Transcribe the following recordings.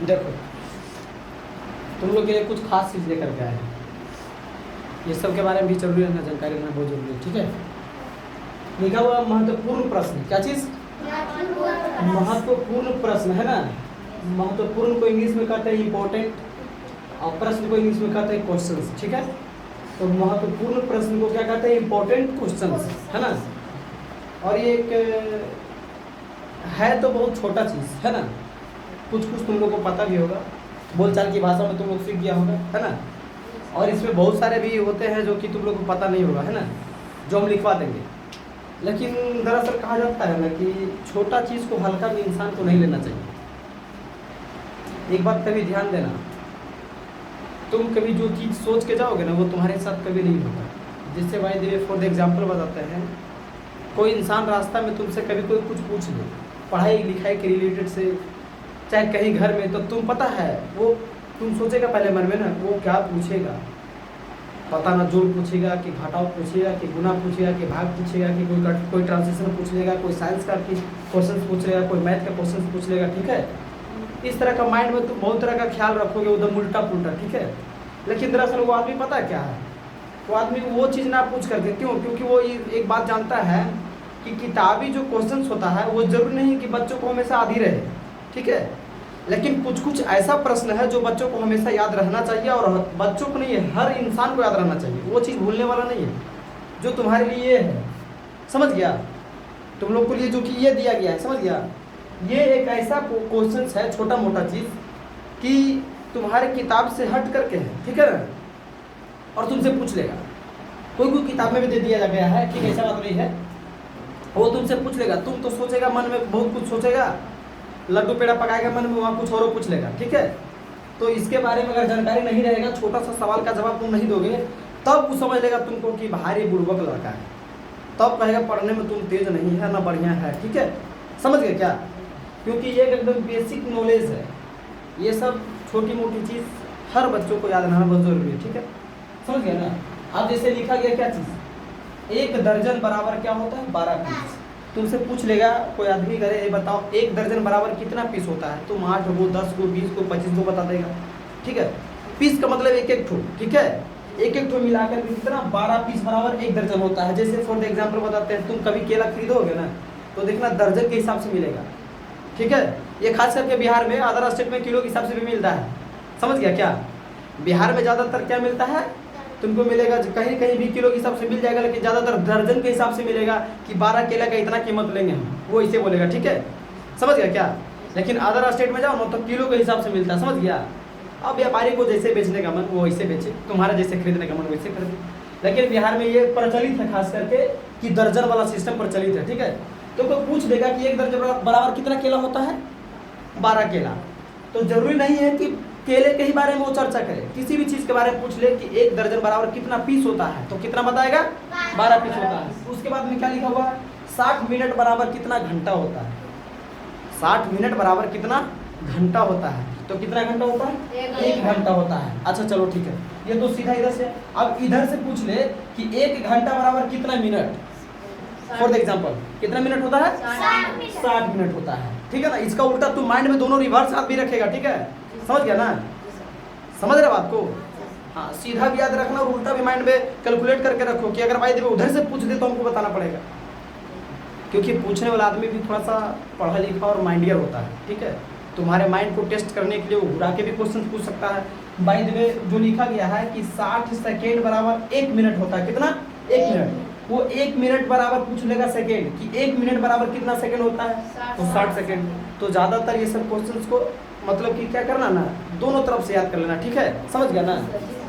देखो तुम लोग के लिए कुछ खास चीज़ लेकर के आए हैं, ये सब के बारे में भी जरूरी रहना, जानकारी रहना बहुत जरूरी है। ठीक है, लिखा हुआ महत्वपूर्ण प्रश्न, क्या चीज़? महत्वपूर्ण प्रश्न है ना। महत्वपूर्ण को इंग्लिश में कहते हैं इम्पोर्टेंट, और प्रश्न को इंग्लिश में कहते हैं क्वेश्चंस। ठीक है, तो महत्वपूर्ण प्रश्न को क्या कहते हैं? इम्पोर्टेंट क्वेश्चंस, है ना। और ये एक है तो बहुत छोटा चीज़ है ना, कुछ कुछ तुम लोग को पता भी होगा, बोलचाल की भाषा में तुम लोग सीख गया होगा, है ना। और इसमें बहुत सारे भी होते हैं जो कि तुम लोग को पता नहीं होगा, है ना, जो हम लिखवा देंगे। लेकिन दरअसल कहा जाता है ना कि छोटा चीज़ को हल्का भी इंसान को नहीं लेना चाहिए। एक बात कभी ध्यान देना, तुम कभी जो चीज़ सोच के जाओगे ना वो तुम्हारे साथ कभी नहीं होगा। जिससे भाई देवे फॉर द एग्जाम्पल बताते हैं, कोई इंसान रास्ता में तुमसे कभी कोई कुछ पूछ ले पढ़ाई लिखाई के रिलेटेड से, चाहे कहीं घर में, तो तुम पता है वो तुम सोचेगा पहले मन में ना वो क्या पूछेगा, पता ना जोड़ पूछेगा कि घटाव पूछेगा कि गुना पूछेगा कि भाग पूछेगा कि कोई ट्रांसलेशन पूछ लेगा, कोई साइंस का क्वेश्चन पूछ लेगा, कोई मैथ का क्वेश्चन पूछ लेगा। ठीक है, इस तरह का माइंड में तुम बहुत तरह का ख्याल रखोगे, उधर उल्टा पुल्टा। ठीक है, लेकिन दरअसल वो आदमी पता क्या है, वो आदमी वो चीज़ ना पूछ करके, क्यों? क्योंकि वो एक बात जानता है कि किताबी जो क्वेश्चंस होता है वो जरूरी नहीं कि बच्चों को हमेशा आदी रहे। ठीक है, लेकिन कुछ कुछ ऐसा प्रश्न है जो बच्चों को हमेशा याद रहना चाहिए, और बच्चों को नहीं है हर इंसान को याद रहना चाहिए। वो चीज़ भूलने वाला नहीं है जो तुम्हारे लिए ये है, समझ गया? तुम लोग को लिए जो कि ये दिया गया है, समझ गया? ये एक ऐसा क्वेश्चन है, छोटा मोटा चीज़ कि तुम्हारे किताब से हट करके है, ठीक है ना, और तुमसे पूछ लेगा। कोई कोई किताब में भी दे दिया गया है, ठीक है, ऐसा बात नहीं है, वो तुमसे पूछ लेगा। तुम तो सोचेगा मन में बहुत कुछ सोचेगा, लड्डू पेड़ा पकाएगा मन में, वहाँ कुछ और पूछ लेगा। ठीक है, तो इसके बारे में अगर जानकारी नहीं रहेगा, छोटा सा सवाल का जवाब तुम नहीं दोगे, तब वो समझ लेगा तुमको कि भारी बुड़बक लड़का है, तब कहेगा पढ़ने में तुम तेज नहीं है ना बढ़िया है। ठीक है, समझ गए क्या? क्योंकि ये एकदम बेसिक नॉलेज है, ये सब छोटी मोटी चीज़ हर बच्चों को याद रहना बहुत जरूरी है। ठीक है, समझ गया ना। अब जैसे लिखा गया क्या चीज़, 1 दर्जन बराबर क्या होता है? 12 पीस। तुमसे पूछ लेगा कोई आदमी, करे ये बताओ 1 दर्जन बराबर कितना पीस होता है? तुम 8 को, 10 को, 20 को, 25 को बता देगा। ठीक है, पीस का मतलब एक एक ठो। ठीक है, एक एक ठो मिलाकर कितना? 12 पीस बराबर 1 दर्जन होता है। जैसे फॉर द एग्जाम्पल बताते हैं, तुम कभी केला खरीदोगे ना तो देखना दर्जन के हिसाब से मिलेगा। ठीक है, ये खास करके बिहार में, अदर स्टेट में किलो के हिसाब से भी मिलता है। समझ गया क्या? बिहार में ज़्यादातर क्या मिलता है तुमको? मिलेगा कहीं कहीं भी किलो के हिसाब से मिल जाएगा, लेकिन ज़्यादातर दर्जन के हिसाब से मिलेगा कि 12 केला का इतना कीमत लेंगे हम, वो इसे बोलेगा। ठीक है, समझ गया क्या? लेकिन अदर स्टेट में जाओ ना तो किलो के हिसाब से मिलता है, समझ गया? अब व्यापारी को जैसे बेचने का मन वो वैसे बेचे, तुम्हारा जैसे खरीदने का मन वैसे खरीदे। लेकिन बिहार में ये प्रचलित है खास करके कि दर्जन वाला सिस्टम प्रचलित है। ठीक है, तो कोई पूछ देगा कि 1 दर्जन बराबर कितना केला होता है? 12 केला। तो जरूरी नहीं है कि केले के ही बारे में वो चर्चा करे, किसी भी चीज़ के बारे में पूछ ले कि 1 दर्जन बराबर कितना पीस होता है, तो कितना बताएगा? 12 पीस होता है। उसके बाद में क्या लिखा हुआ है? 60 मिनट बराबर कितना घंटा होता है? 60 मिनट बराबर कितना घंटा होता है? तो कितना घंटा होता है? 1 घंटा होता है। अच्छा चलो ठीक है, ये तो सीधा इधर से। अब इधर से पूछ ले कि 1 घंटा बराबर कितना मिनट? फॉर द एग्जाम्पल कितना मिनट होता है? 60 मिनट होता है। ठीक है ना, इसका उल्टा तुम माइंड में दोनों रिवर्स हाथ भी रखेगा। ठीक है, समझ गया ना? समझ रहे बात को? हाँ, सीधा भी याद रखना और उल्टा भी माइंड में कैलकुलेट करके रखो कि अगर भाई देखो उधर से पूछ दे तो हमको बताना पड़ेगा, क्योंकि पूछने वाला आदमी भी थोड़ा सा पढ़ा लिखा और माइंडियर होता है। ठीक है, तुम्हारे माइंड को टेस्ट करने के लिए वो घुरा के भी क्वेश्चन पूछ सकता है। बाय द वे जो लिखा गया है कि 60 सेकेंड बराबर 1 मिनट होता है, कितना? 1 मिनट। वो 1 मिनट बराबर पूछ लेगा सेकेंड कि 1 मिनट बराबर कितना सेकेंड होता है? तो 60 सेकेंड। तो ज़्यादातर ये सब क्वेश्चंस को मतलब कि क्या करना ना, दोनों तरफ से याद कर लेना। ठीक है, समझ गया ना?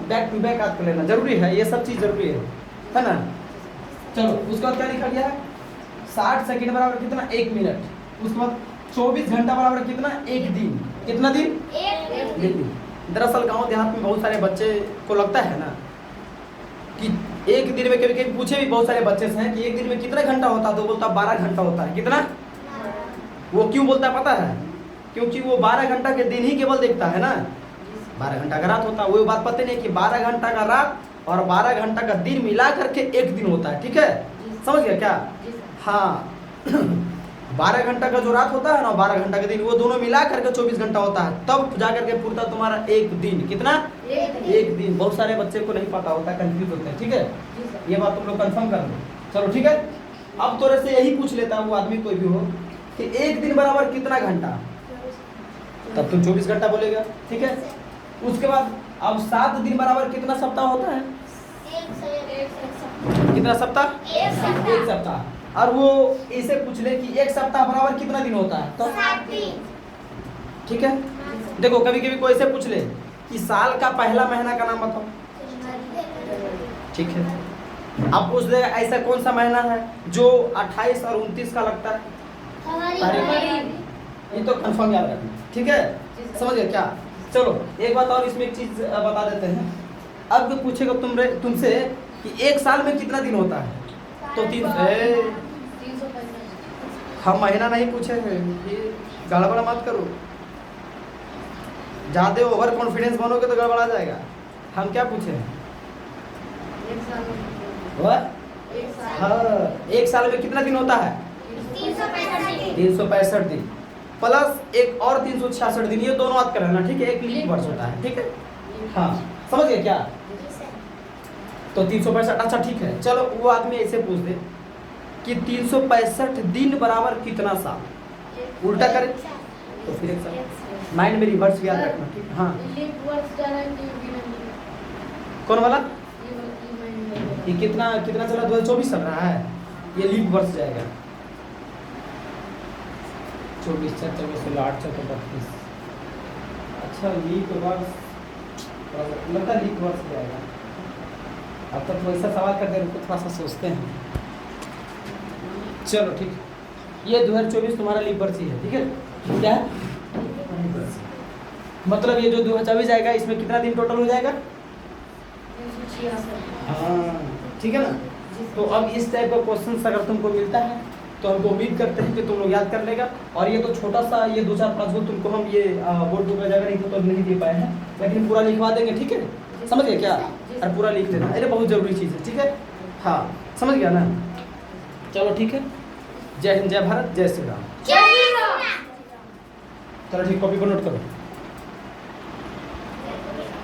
बैक टू बैक याद कर लेना जरूरी है, ये सब चीज़ जरूरी है ना? चलो उसके बाद क्या लिखा गया है? 60 सेकेंड बराबर कितना? 1 मिनट। उसके बाद 24 घंटा बराबर कितना? 1 दिन। कितना दिन? 1 दिन। दरअसल गाँव देहात में बहुत सारे बच्चे को लगता है ना कि 1 दिन में, कभी कभी पूछे भी बहुत सारे बच्चे से हैं कि 1 दिन में कितना घंटा होता है, तो बोलता 12 घंटा होता है। कितना? वो क्यों बोलता है पता है? क्योंकि वो 12 घंटा के दिन ही केवल देखता है ना, 12 घंटा का रात होता है। वो बात पता नहीं कि 12 घंटा का रात और 12 घंटा का दिन मिला करके 1 दिन होता है। ठीक है, समझ गया क्या? हाँ 12 घंटा का जो रात होता है ना, 12 घंटा का दिन, वो दोनों मिला करके 24 घंटा होता है, तब जा करके पूरता तुम्हारा एक दिन। कितना? एक दिन। बहुत सारे बच्चे को नहीं पता होता, कंफ्यूज होते हैं, ठीक है, ये बात तुम लोग कंफर्म कर लो। चलो ठीक है, अब थोड़े से यही पूछ लेता हूँ, आदमी कोई भी हो, कि एक दिन बराबर कितना घंटा, तब तुम 24 घंटा बोलेगा, ठीक है। उसके बाद अब 7 दिन बराबर कितना सप्ताह होता है? कितना सप्ताह? एक सप्ताह। और वो इसे पूछ ले कि एक सप्ताह बराबर कितना दिन होता है, तो 7 दिन। ठीक है। देखो कभी कभी कोई ऐसे पूछ ले कि साल का पहला महीना का नाम बताओ, ठीक है। अब पूछ लेगा ऐसा कौन सा महीना है जो 28 और 29 का लगता है? ये तो कंफर्म याद रखना, ठीक है, समझ गए क्या? चलो एक बात और इसमें एक चीज बता देते हैं। अब कोई पूछेगा तुमसे कि एक साल में कितना दिन होता है, तो 300। हम महीना नहीं पूछे हैं, ये गड़बड़ मत करो, ज्यादा ओवर कॉन्फिडेंस बनोगे तो गड़बड़ा जाएगा। हम क्या पूछे हैं? हाँ, एक साल में कितना दिन होता है? 365 दिन प्लस एक और 366 दिन, ये दोनों याद कर लेना, ठीक है। एक लीप वर्ष होता है, ठीक है, हाँ समझ गए क्या? तो 365, अच्छा ठीक है। चलो वो आदमी ऐसे पूछ दे कि 365 दिन बराबर कितना साल, उल्टा करे तो फिर एक साल। माइंड में रिवर्स याद रखना, ठीक है। हाँ कौन वाला? ये कितना कितना चला? 2024 चल रहा है, ये लीप वर्ष जाएगा। 24 4 16 8 4 32। अच्छा लीप वर्ष लगता है, लीप वर्ष जाएगा। अब तक वैसा सवाल करते हैं, थोड़ा सा सोचते हैं। चलो ठीक, ये 2024 तुम्हारा लीप वर्ष ही है, ठीक है। क्या है? मतलब ये जो 2024 जाएगा, इसमें कितना दिन टोटल हो जाएगा? हाँ ठीक है ना। तो अब इस टाइप का क्वेश्चन अगर तुमको मिलता है तो हमको उम्मीद करते हैं कि तुम लोग याद कर लेगा। और ये तो छोटा सा, ये 2 4 5 गो तुमको हम ये बोर्ड बुक का जगह नहीं तो नहीं दे पाए हैं, लेकिन पूरा लिखवा देंगे, ठीक है, समझ गए क्या? और पूरा लिख लेना, अरे बहुत जरूरी चीज़ है, ठीक है, हाँ समझ गया ना। चलो ठीक है, जय हिंद, जय भारत, जय श्री राम। जय श्री राम। चलो ठीक, कॉपी को नोट करो।